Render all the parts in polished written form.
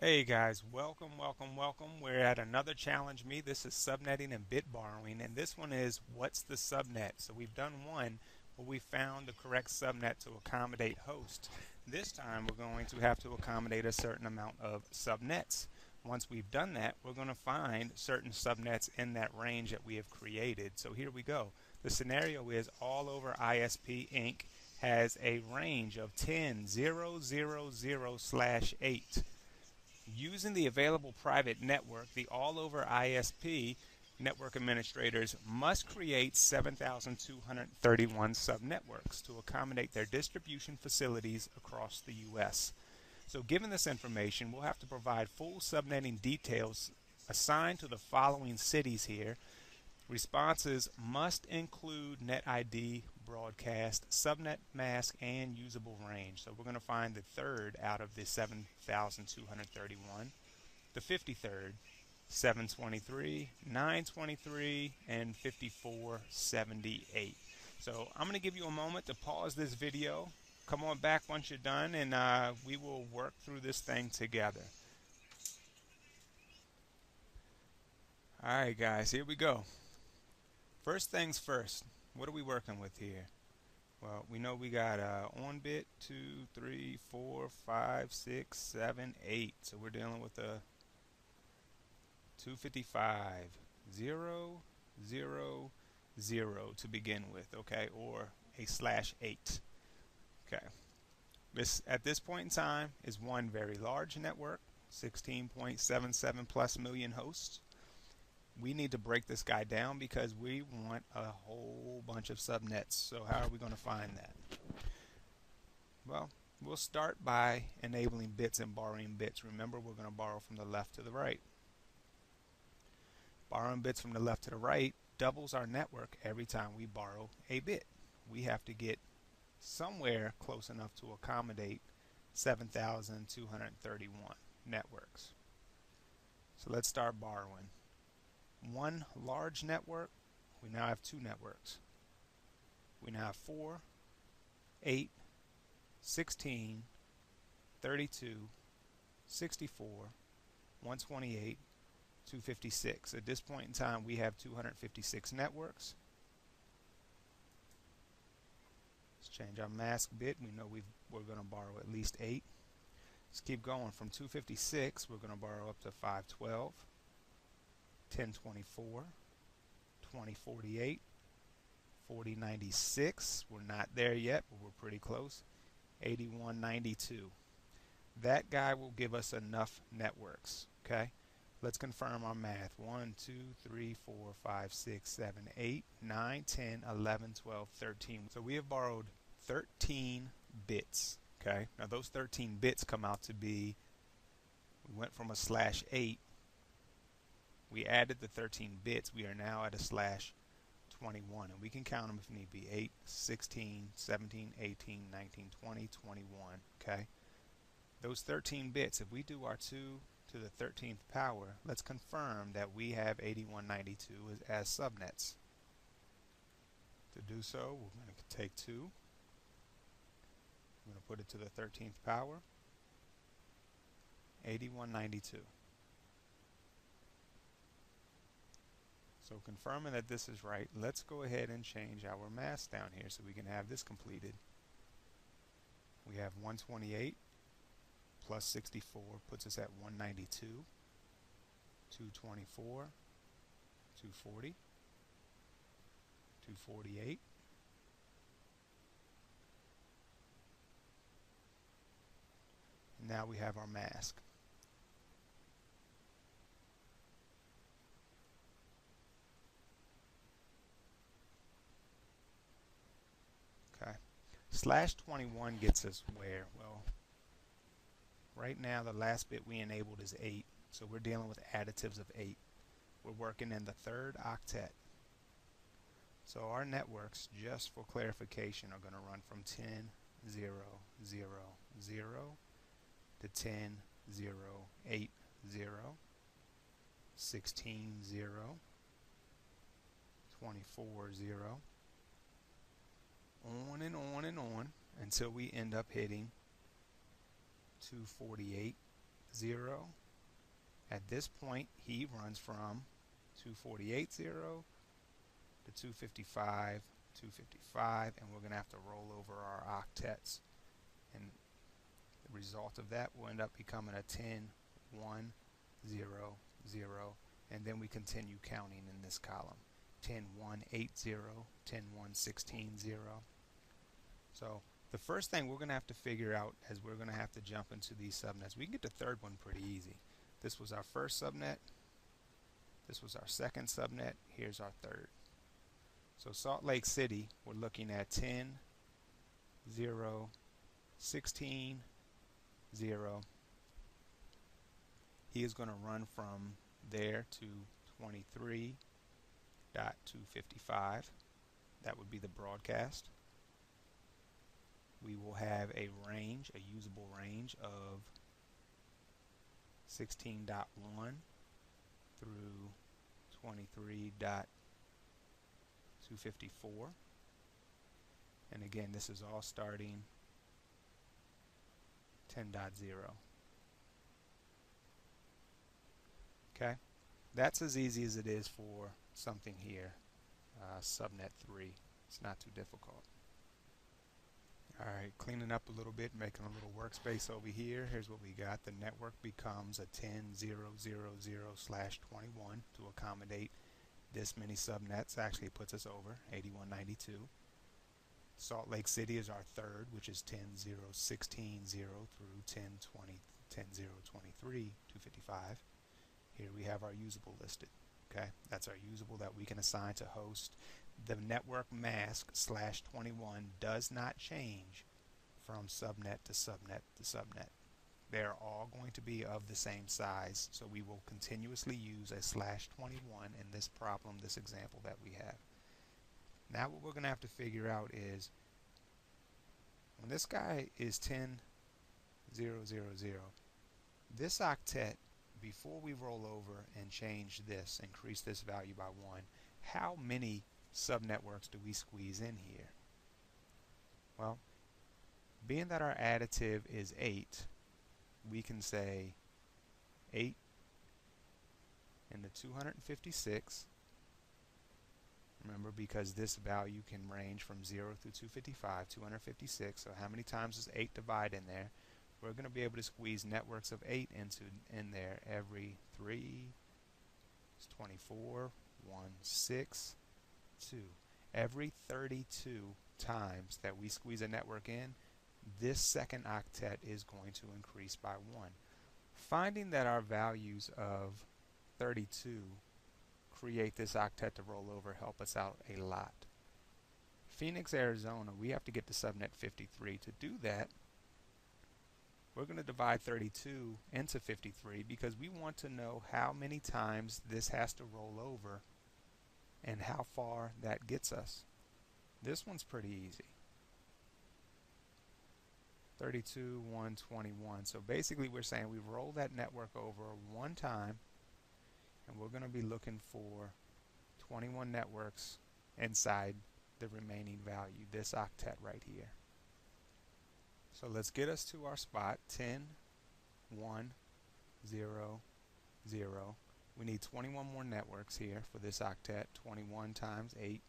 Hey guys, welcome. We're at another challenge me. This is subnetting and bit borrowing, and this one is what's the subnet? So we've done one where we found the correct subnet to accommodate host. This time we're going to have to accommodate a certain amount of subnets. Once we've done that, we're going to find certain subnets in that range that we have created. So here we go. The scenario is all over ISP Inc. has a range of 10,000/8. Using the available private network, the all-over ISP network administrators must create 7,231 subnetworks to accommodate their distribution facilities across the U.S. So given this information, we'll have to provide full subnetting details assigned to the following cities here. Responses must include net ID, broadcast, subnet mask, and usable range. So we're going to find the third out of the 7,231, the 53rd, 723, 923, and 5478. So I'm going to give you a moment to pause this video. Come on back once you're done, and we will work through this thing together. All right, guys, here we go. First things first, what are we working with here? Well, we know we got on bit 2, 3, 4, 5, 6, 7, 8. So we're dealing with a 255, 0, 0, 0 to begin with, okay, or a /8. Okay. This at this point in time is one very large network, 16.77 plus million hosts. We need to break this guy down because we want a whole bunch of subnets. So how are we going to find that? Well, we'll start by enabling bits and borrowing bits. Remember, we're going to borrow from the left to the right. Borrowing bits from the left to the right doubles our network every time we borrow a bit. We have to get somewhere close enough to accommodate 7,231 networks. So let's start borrowing. One large network, we now have two networks. We now have 4, 8, 16, 32, 64, 128, 256. At this point in time, we have 256 networks. Let's change our mask bit. We know we're going to borrow at least 8. Let's keep going. From 256, we're going to borrow up to 512. 1024, 2048, 4096. We're not there yet, but we're pretty close. 8192. That guy will give us enough networks. Okay, let's confirm our math. 1, 2, 3, 4, 5, 6, 7, 8, 9, 10, 11, 12, 13. So we have borrowed 13 bits. Okay, now those 13 bits come out to be, we went from a /8. We added the 13 bits. We are now at a /21, and we can count them if need be. 8, 16, 17, 18, 19, 20, 21. Okay? Those 13 bits, if we do our 2 to the 13th power, let's confirm that we have 8192 as subnets. To do so, we're going to take 2. We're going to put it to the 13th power. 8192. So confirming that this is right, let's go ahead and change our mask down here so we can have this completed. We have 128 plus 64 puts us at 192, 224, 240, 248, and now we have our mask. /21 gets us where? Well, right now the last bit we enabled is 8, so we're dealing with additives of 8. We're working in the third octet. So our networks, just for clarification, are going to run from 10, 0, 0, 0 to 10, 0, 8, 0, 16, 0, 24, 0, on and on and on until we end up hitting 248, 0. At this point, he runs from 248.0 to 255, 255, and we're going to have to roll over our octets. And the result of that will end up becoming a 10, 1, 0, 0, and then we continue counting in this column. 10, 1, 8, 0, 10, 1, 16, 0. So the first thing we're going to have to figure out is we're going to have to jump into these subnets. We can get the third one pretty easy. This was our first subnet. This was our second subnet. Here's our third. So Salt Lake City, we're looking at 10, 0, 16, 0. He is going to run from there to 23.255. That would be the broadcast. We will have a range, a usable range of 16.1 through 23.254. And again, this is all starting 10.0. Okay, that's as easy as it is for something here, subnet 3. It's not too difficult. Alright, cleaning up a little bit, making a little workspace over here. Here's what we got. The network becomes a 10.0.0.0/21 to accommodate this many subnets. Actually, it puts us over 8192. Salt Lake City is our third, which is 10.0.16.0 through 10.20, 10.0.23.255. Here we have our usable listed. Okay, that's our usable that we can assign to host. The network mask /21 does not change from subnet to subnet to subnet. They're all going to be of the same size, so we will continuously use a /21 in this problem, this example that we have. Now what we're going to have to figure out is when this guy is 10.0.0.0, this octet, before we roll over and change this, increase this value by 1, how many subnetworks do we squeeze in here? Well, being that our additive is 8, we can say 8 in the 256. Remember, because this value can range from 0 through 255, 256. So how many times does 8 divide in there? We're going to be able to squeeze networks of 8 in there every 3. It's 24, 1, 6, 2. Every 32 times that we squeeze a network in, this second octet is going to increase by 1. Finding that our values of 32 create this octet to roll over help us out a lot. Phoenix, Arizona, we have to get to subnet 53. To do that, we're going to divide 32 into 53 because we want to know how many times this has to roll over and how far that gets us. This one's pretty easy. 32, 121. So basically we're saying we roll that network over one time, and we're going to be looking for 21 networks inside the remaining value, this octet right here. So let's get us to our spot, 10, 1, 0, 0. We need 21 more networks here for this octet. 21 times 8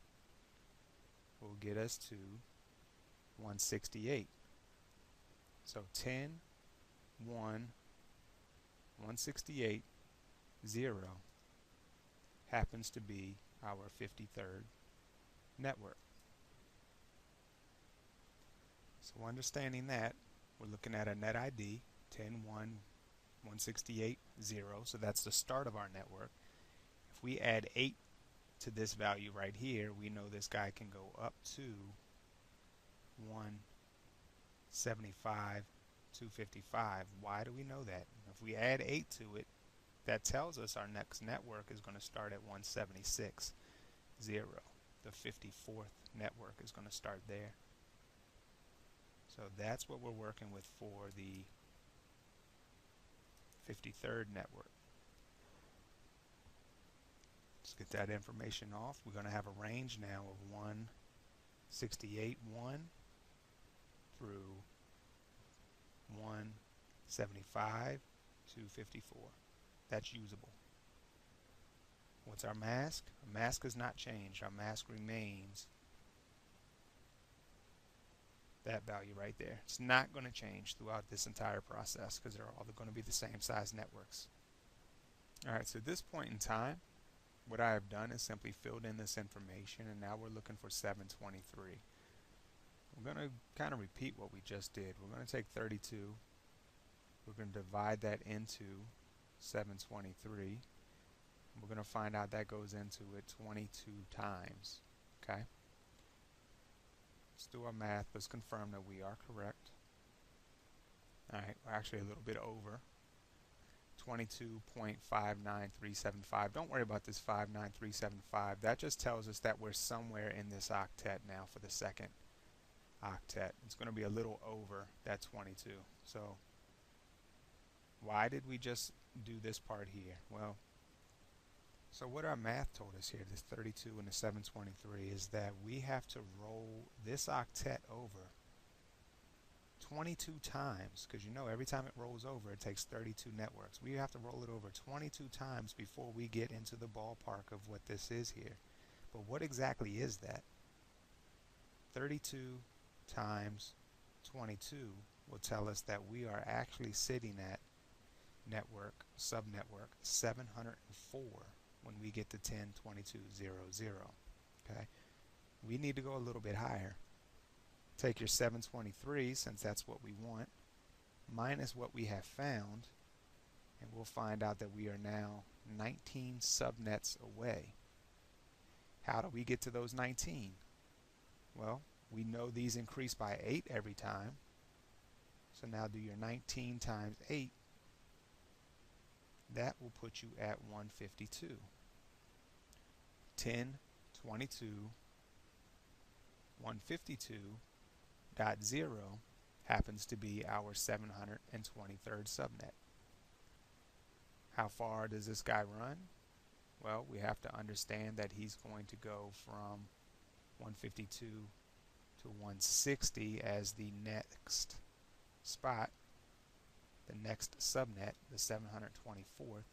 will get us to 168. So 10, 1, 168, 0 happens to be our 53rd network. So understanding that, we're looking at a net ID 10, 1, 168, 0. So that's the start of our network. If we add 8 to this value right here, we know this guy can go up to 175, 255. Why do we know that? If we add 8 to it, that tells us our next network is going to start at 176, 0. The 54th network is going to start there. So that's what we're working with for the 53rd network. Let's get that information off. We're going to have a range now of 168.1 through 175, 254. That's usable. What's our mask? Our mask has not changed. Our mask remains that value right there. It's not going to change throughout this entire process because they're all going to be the same size networks. Alright, so at this point in time, what I have done is simply filled in this information, and now we're looking for 723. We're going to kind of repeat what we just did. We're going to take 32, we're going to divide that into 723. We're going to find out that goes into it 22 times. Okay? Let's do our math. Let's confirm that we are correct. Alright, we're actually a little bit over. 22.59375. Don't worry about this 59375. That just tells us that we're somewhere in this octet now for the second octet. It's going to be a little over that 22. So why did we just do this part here? Well, so what our math told us here, this 32 and the 723, is that we have to roll this octet over 22 times, because you know every time it rolls over it takes 32 networks. We have to roll it over 22 times before we get into the ballpark of what this is here. But what exactly is that? 32 times 22 will tell us that we are actually sitting at network, subnetwork 704 when we get to 10.22.00. Okay? We need to go a little bit higher. Take your 723, since that's what we want, minus what we have found, and we'll find out that we are now 19 subnets away. How do we get to those 19? Well, we know these increase by 8 every time. So now do your 19 times 8. That will put you at 152. 10.22, 152.0 happens to be our 723rd subnet. How far does this guy run? Well, we have to understand that he's going to go from 152 to 160 as the next spot, the next subnet, the 724th.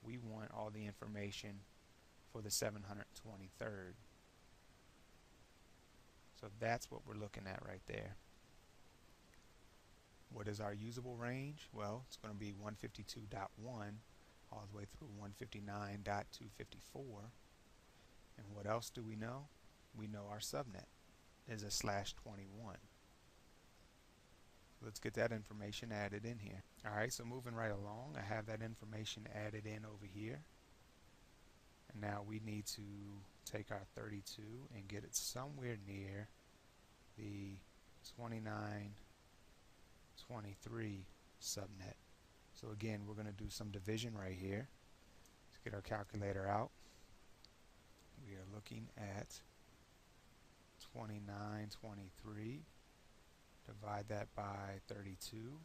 We want all the information for the 723rd. So that's what we're looking at right there. What is our usable range? Well, it's going to be 152.1 all the way through 159.254. And what else do we know? We know our subnet is a /21. Let's get that information added in here. Alright, so moving right along, I have that information added in over here. And now we need to take our 32 and get it somewhere near the 2923 subnet. So again, we're going to do some division right here. Let's get our calculator out. We are looking at 2923. Divide that by 32.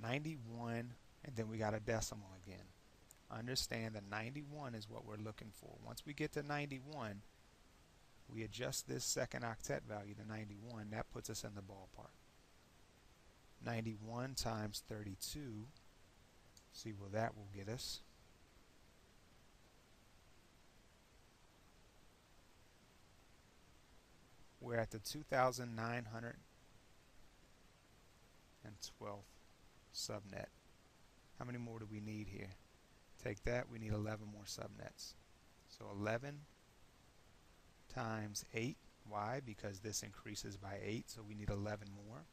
91, and then we got a decimal again. Understand that 91 is what we're looking for. Once we get to 91, we adjust this second octet value to 91. That puts us in the ballpark. 91 times 32, see what that will get us. We're at the 2,912th subnet. How many more do we need here? Take that, we need 11 more subnets. So 11 times 8. Why? Because this increases by 8, so we need 11 more.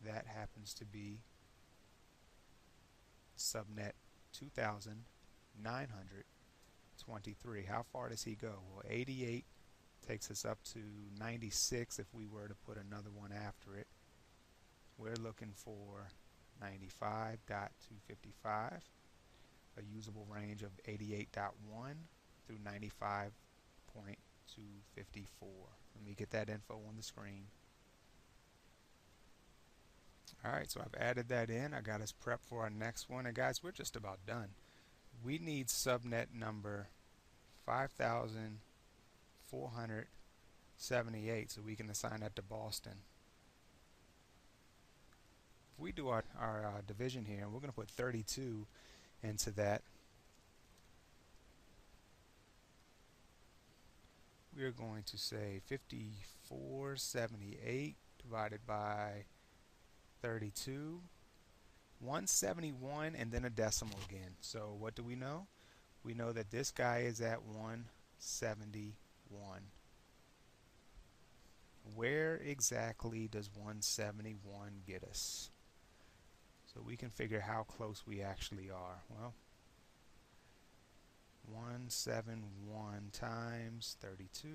That happens to be subnet 2,923. How far does he go? Well, 88 takes us up to 96 if we were to put another one after it. We're looking for 95.255, a usable range of 88.1 through 95.254. Let me get that info on the screen. Alright, so I've added that in. I got us prepped for our next one. And guys, we're just about done. We need subnet number 5,478 so we can assign that to Boston. If we do our division here, and we're going to put 32 into that, we're going to say 5478 divided by 32, 171, and then a decimal again. So what do we know? We know that this guy is at 171. Where exactly does 171 get us? So we can figure how close we actually are. Well, 171 times 32,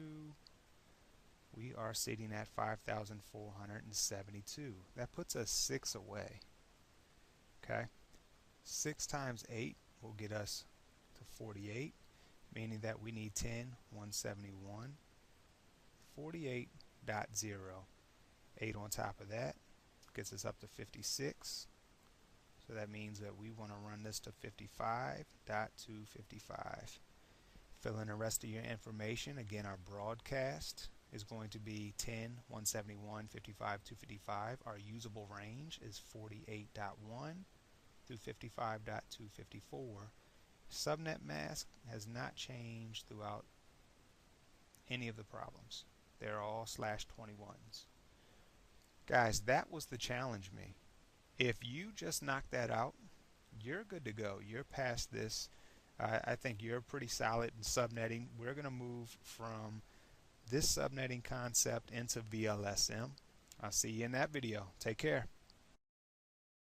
we are sitting at 5,472. That puts us 6 away. Okay, 6 times 8 will get us to 48, meaning that we need 10, 171, 48.0. 8 on top of that gets us up to 56. So that means that we want to run this to 55.255. Fill in the rest of your information. Again, our broadcast is going to be 10, 171, 55, 255. Our usable range is 48.1 through 55.254. Subnet mask has not changed throughout any of the problems. They're all /21s. Guys, that was the challenge me. If you just knock that out, you're good to go. You're past this. I think you're pretty solid in subnetting. We're going to move from this subnetting concept into VLSM. I'll see you in that video. Take care.